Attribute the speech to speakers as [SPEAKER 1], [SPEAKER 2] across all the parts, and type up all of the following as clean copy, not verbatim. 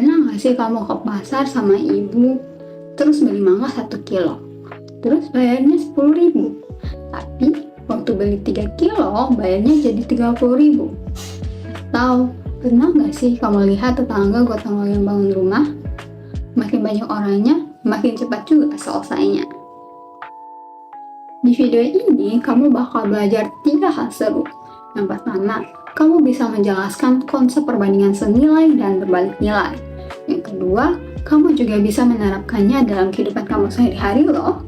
[SPEAKER 1] Pernah nggak sih kamu ke pasar sama ibu, terus beli mangga 1 kilo, terus bayarnya 10.000, tapi waktu beli 3 kilo bayarnya jadi 30.000? Atau pernah nggak sih kamu lihat tetangga gotong royong bangun rumah? Makin banyak orangnya, makin cepat juga selesainya. Di video ini, kamu bakal belajar 3 hal seru. Yang pertama, kamu bisa menjelaskan konsep perbandingan senilai dan berbalik nilai. Yang kedua, kamu juga bisa menerapkannya dalam kehidupan kamu sehari-hari loh.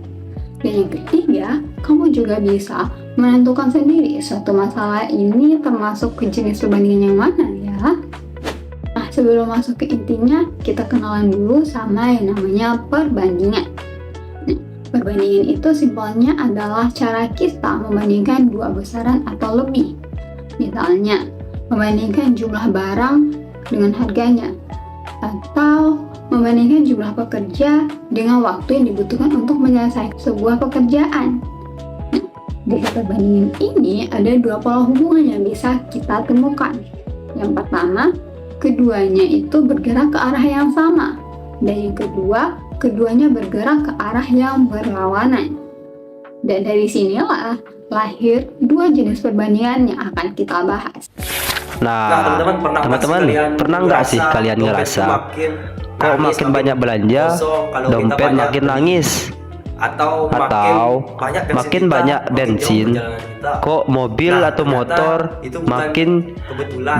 [SPEAKER 1] Dan yang ketiga, kamu juga bisa menentukan sendiri suatu masalah ini termasuk ke jenis perbandingan yang mana ya. Nah, sebelum masuk ke intinya, kita kenalan dulu sama yang namanya perbandingan. Perbandingan itu simpelnya adalah cara kita membandingkan dua besaran atau lebih. Misalnya, membandingkan jumlah barang dengan harganya, atau membandingkan jumlah pekerja dengan waktu yang dibutuhkan untuk menyelesaikan sebuah pekerjaan. Nah, dari perbandingan ini ada dua pola hubungan yang bisa kita temukan. Yang pertama, keduanya itu bergerak ke arah yang sama, dan yang kedua, keduanya bergerak ke arah yang berlawanan. Dan dari sinilah lahir dua jenis perbandingan yang akan kita bahas.
[SPEAKER 2] Nah, teman-teman pernah nggak sih kalian ngerasa kok makin banyak belanja, dompet makin nangis, atau makin banyak bensin, kok mobil atau motor makin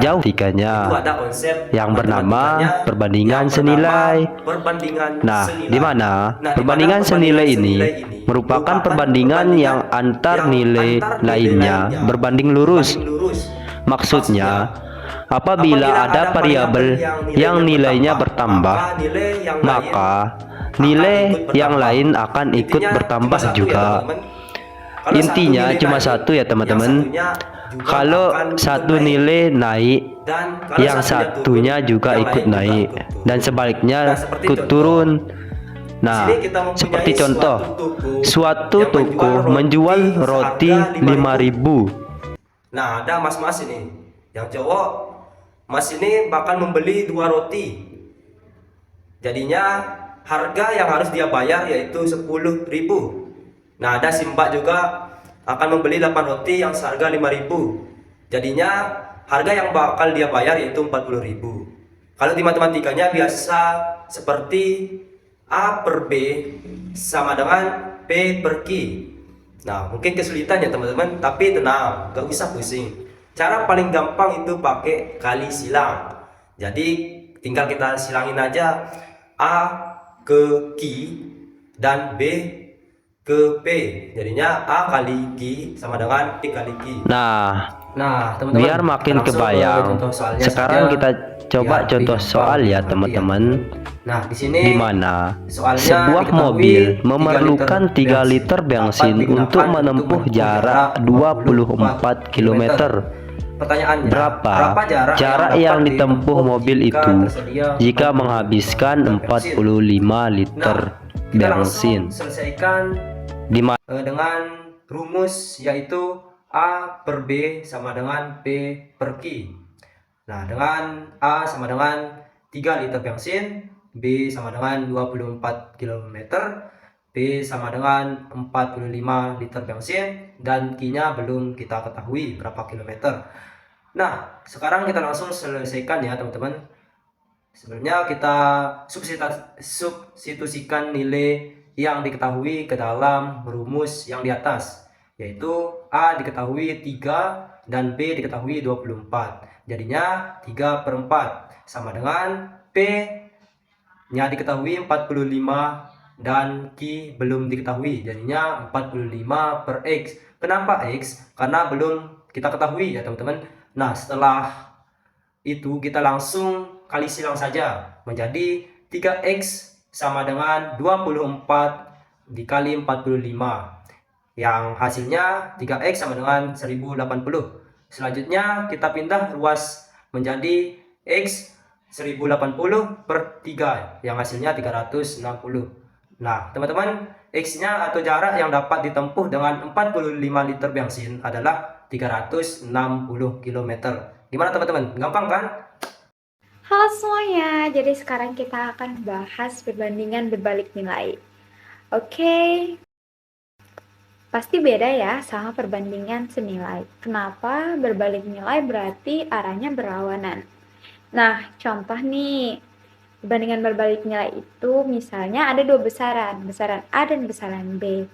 [SPEAKER 2] jauh tiganya, yang bernama perbandingan senilai. Nah, di mana perbandingan senilai ini merupakan perbandingan yang antar nilai lainnya berbanding lurus. Maksudnya, apabila ada variabel yang nilainya bertambah, maka nilai yang lain akan ikut bertambah juga. Intinya cuma satu ya teman-teman. Kalau satu nilai naik, yang satunya juga ikut naik, dan sebaliknya ikut turun. Nah, seperti contoh, suatu toko menjual roti 5.000.
[SPEAKER 3] Nah, ada mas-mas ini, yang cowok, mas ini bakal membeli 2 roti. Jadinya harga yang harus dia bayar yaitu 10.000. Nah, ada si mbak juga akan membeli 8 roti yang seharga 5.000. Jadinya harga yang bakal dia bayar yaitu 40.000. Kalau di matematikanya biasa seperti A per B sama dengan P per Q. Nah, mungkin kesulitan ya teman-teman, tapi tenang, gak usah pusing. Cara paling gampang itu pakai kali silang. Jadi tinggal kita silangin aja A ke Q dan B ke P. Jadinya A kali Q sama dengan P kali Q.
[SPEAKER 2] Nah,
[SPEAKER 3] teman-teman,
[SPEAKER 2] biar makin kebayang, sekarang kita coba contoh soal ya teman-teman.
[SPEAKER 3] Nah, di sini
[SPEAKER 2] di mana sebuah mobil memerlukan 3 liter bensin untuk menempuh jarak 24 km.
[SPEAKER 3] Pertanyaannya,
[SPEAKER 2] berapa jarak yang ditempuh mobil itu jika menghabiskan 45 liter bensin?
[SPEAKER 3] Selesaikan dengan rumus yaitu A per B sama dengan P per Q. Nah, dengan A sama dengan 3 liter bensin, B sama dengan 24 km, P sama dengan 45 liter bensin, dan Q-nya belum kita ketahui berapa kilometer. Nah, sekarang kita langsung selesaikan ya teman-teman. Sebenarnya kita substitusikan nilai yang diketahui ke dalam rumus yang di atas, yaitu A diketahui 3 dan B diketahui 24. Jadinya 3 per 4 sama dengan P nya diketahui 45 dan Q belum diketahui, jadinya 45 per X. Kenapa X? Karena belum kita ketahui ya teman-teman. Nah, setelah itu kita langsung kali silang saja, menjadi 3X sama dengan 24 dikali 45, yang hasilnya 3X sama dengan 1080. Selanjutnya kita pindah ruas menjadi X 1080 per 3, yang hasilnya 360. Nah teman-teman, X-nya atau jarak yang dapat ditempuh dengan 45 liter bensin adalah 360 km. Gimana teman-teman? Gampang kan?
[SPEAKER 4] Halo semuanya, jadi sekarang kita akan bahas perbandingan berbalik nilai. Oke, pasti beda ya sama perbandingan senilai. Kenapa berbalik nilai berarti arahnya berlawanan? Nah, contoh nih, perbandingan berbalik nilai itu misalnya ada dua besaran A dan besaran B.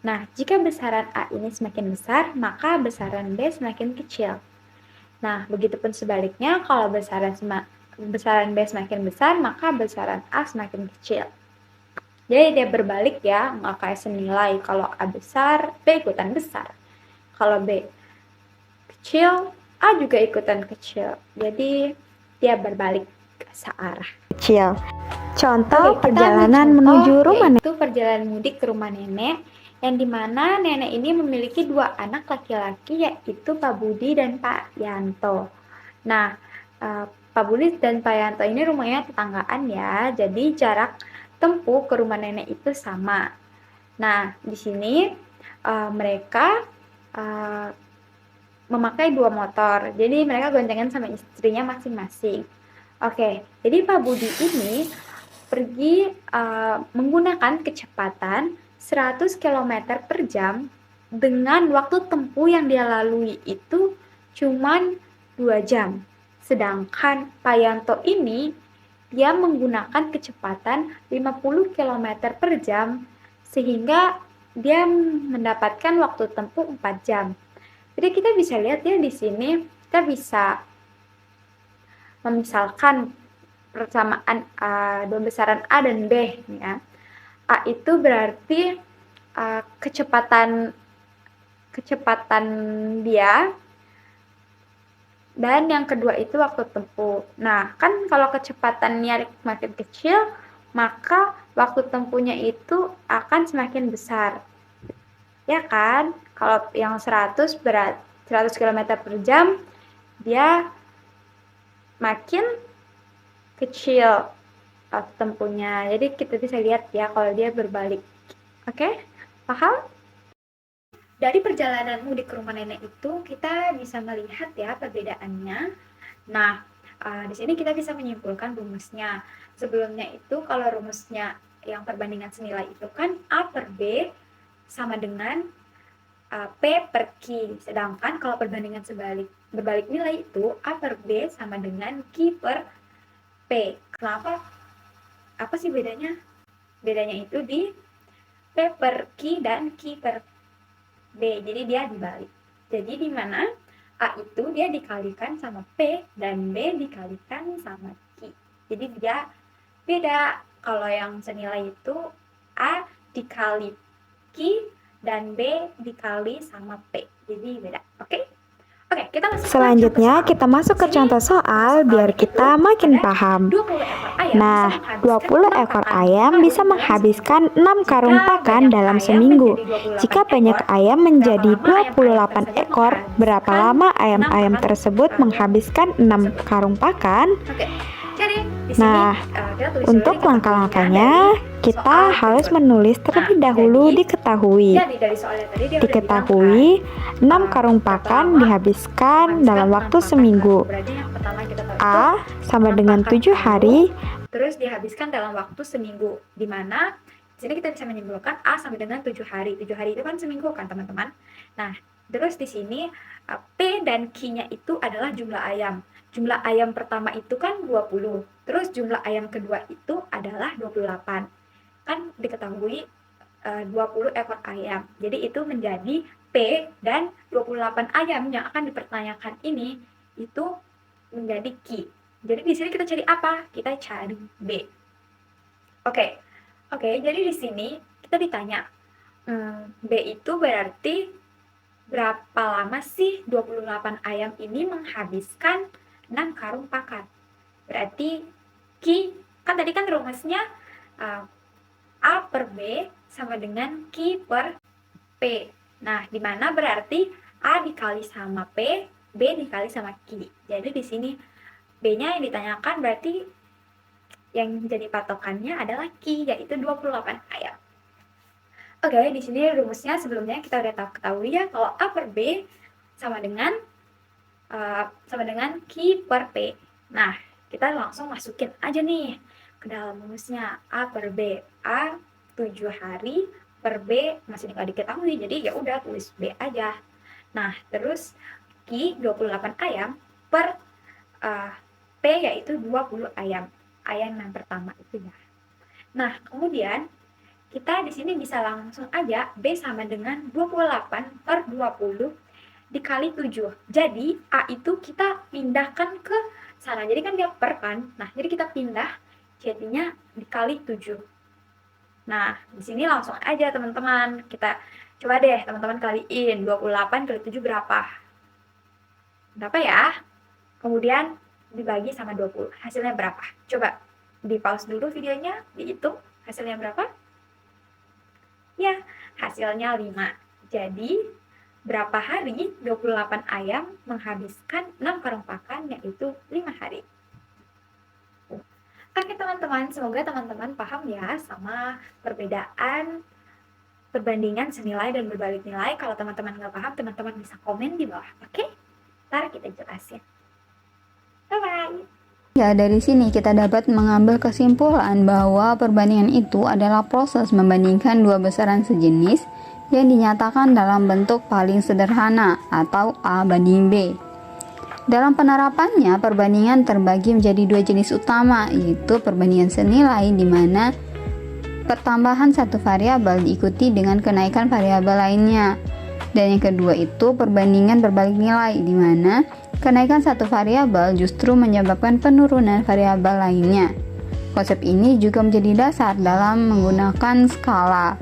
[SPEAKER 4] Nah, jika besaran A ini semakin besar, maka besaran B semakin kecil. Nah, begitupun sebaliknya, kalau besaran B semakin besar, maka besaran A semakin kecil. Jadi dia berbalik ya, nggak kayak senilai. Kalau A besar, B ikutan besar. Kalau B kecil, A juga ikutan kecil. Jadi dia berbalik searah.
[SPEAKER 5] Kecil. Contoh
[SPEAKER 4] Oke,
[SPEAKER 5] perjalanan menuju rumah nenek.
[SPEAKER 4] Itu perjalanan mudik ke rumah nenek, yang dimana nenek ini memiliki dua anak laki-laki, yaitu Pak Budi dan Pak Yanto. Nah, Pak Budi dan Pak Yanto ini rumahnya tetanggaan ya, jadi jarak tempuh ke rumah nenek itu sama. Nah, di sini mereka memakai dua motor, jadi mereka goncengan sama istrinya masing-masing. Oke, jadi Pak Budi ini pergi menggunakan kecepatan 100 km per jam dengan waktu tempuh yang dia lalui itu cuman 2 jam. Sedangkan Pak Yanto ini dia menggunakan kecepatan 50 km per jam sehingga dia mendapatkan waktu tempuh 4 jam. Jadi kita bisa lihat ya di sini kita bisa memisalkan persamaan dua besaran A dan B ya. A itu berarti kecepatan dia, dan yang kedua itu waktu tempuh. Nah, kan kalau kecepatannya makin kecil, maka waktu tempuhnya itu akan semakin besar. Ya kan? Kalau yang 100 km per jam, dia makin kecil waktu tempuhnya. Jadi kita bisa lihat ya kalau dia berbalik. Oke? Paham? Dari perjalanan mudik ke rumah nenek itu kita bisa melihat ya perbedaannya. Nah, di sini kita bisa menyimpulkan rumusnya. Sebelumnya itu kalau rumusnya yang perbandingan senilai itu kan A per B sama dengan P per Q. Sedangkan kalau perbandingan berbalik nilai itu A per B sama dengan Q per P. Kenapa? Apa sih bedanya? Bedanya itu di P per Q dan Q per B. Jadi dia dibalik. Jadi di mana A itu dia dikalikan sama P dan B dikalikan sama Q. Jadi dia beda. Kalau yang senilai itu A dikali Q dan B dikali sama P. Jadi beda. Oke? Oke, kita masuk
[SPEAKER 5] Selanjutnya kita masuk ke contoh soal biar kita makin paham. Nah, 20 ekor ayam bisa menghabiskan 6 karung pakan dalam seminggu. Jika banyak ayam menjadi 28 ekor, berapa lama ayam-ayam tersebut menghabiskan 6 karung pakan? Nah, untuk langkah-langkahnya, kita harus menulis terlebih dahulu diketahui. Diketahui, 6 karung pakan dihabiskan dalam waktu seminggu. A sama dengan 7 hari.
[SPEAKER 4] Terus dihabiskan dalam waktu seminggu. Di mana di sini kita bisa menyimpulkan A sama dengan 7 hari. 7 hari itu kan seminggu kan, teman-teman. Nah, terus di sini P dan Q-nya itu adalah jumlah ayam. Jumlah ayam pertama itu kan 20. Terus jumlah ayam kedua itu adalah 28. Kan diketahui 20 ekor ayam. Jadi itu menjadi P dan 28 ayam yang akan dipertanyakan ini itu menjadi Q. Jadi di sini kita cari apa? Kita cari B. Oke, jadi di sini kita ditanya B itu berarti berapa lama sih 28 ayam ini menghabiskan 6 karung pakan. Berarti Q, kan tadi kan rumusnya A per B sama dengan Q per P. Nah, di mana berarti A dikali sama P, B dikali sama Q. Jadi di sini B-nya yang ditanyakan berarti yang jadi patokannya adalah Q, yaitu 28 ayam. Oke, di sini rumusnya sebelumnya kita udah ketahui ya kalau A per B sama dengan Q per P. Nah, kita langsung masukin aja nih ke dalam rumusnya A per B. A 7 hari per B masih nggak diketahui, jadi ya udah tulis B aja. Nah, terus Q 28 ayam per P yaitu 20 ayam. Ayam yang pertama itu ya. Nah, kemudian kita di sini bisa langsung aja B sama dengan 28 per 20 dikali 7. Jadi A itu kita pindahkan ke sana. Jadi kan dia per kan. Nah, jadi kita pindah jadinya dikali 7. Nah, di sini langsung aja teman-teman. Kita coba deh teman-teman kaliin 28 kali 7 berapa? Berapa ya? Kemudian dibagi sama 20. Hasilnya berapa? Coba di pause dulu videonya, dihitung hasilnya berapa? Ya, hasilnya 5. Jadi, berapa hari 28 ayam menghabiskan 6 karung pakan, yaitu 5 hari. Oke teman-teman, semoga teman-teman paham ya sama perbandingan senilai dan berbalik nilai. Kalau teman-teman nggak paham, teman-teman bisa komen di bawah. Oke? Ntar kita jelasin. Bye-bye.
[SPEAKER 1] Ya, dari sini kita dapat mengambil kesimpulan bahwa perbandingan itu adalah proses membandingkan dua besaran sejenis yang dinyatakan dalam bentuk paling sederhana atau A banding B. Dalam penerapannya, perbandingan terbagi menjadi dua jenis utama, yaitu perbandingan senilai di mana pertambahan satu variabel diikuti dengan kenaikan variabel lainnya. Dan yang kedua itu perbandingan berbalik nilai di mana kenaikan satu variabel justru menyebabkan penurunan variabel lainnya. Konsep ini juga menjadi dasar dalam menggunakan skala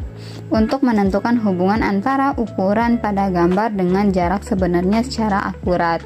[SPEAKER 1] untuk menentukan hubungan antara ukuran pada gambar dengan jarak sebenarnya secara akurat.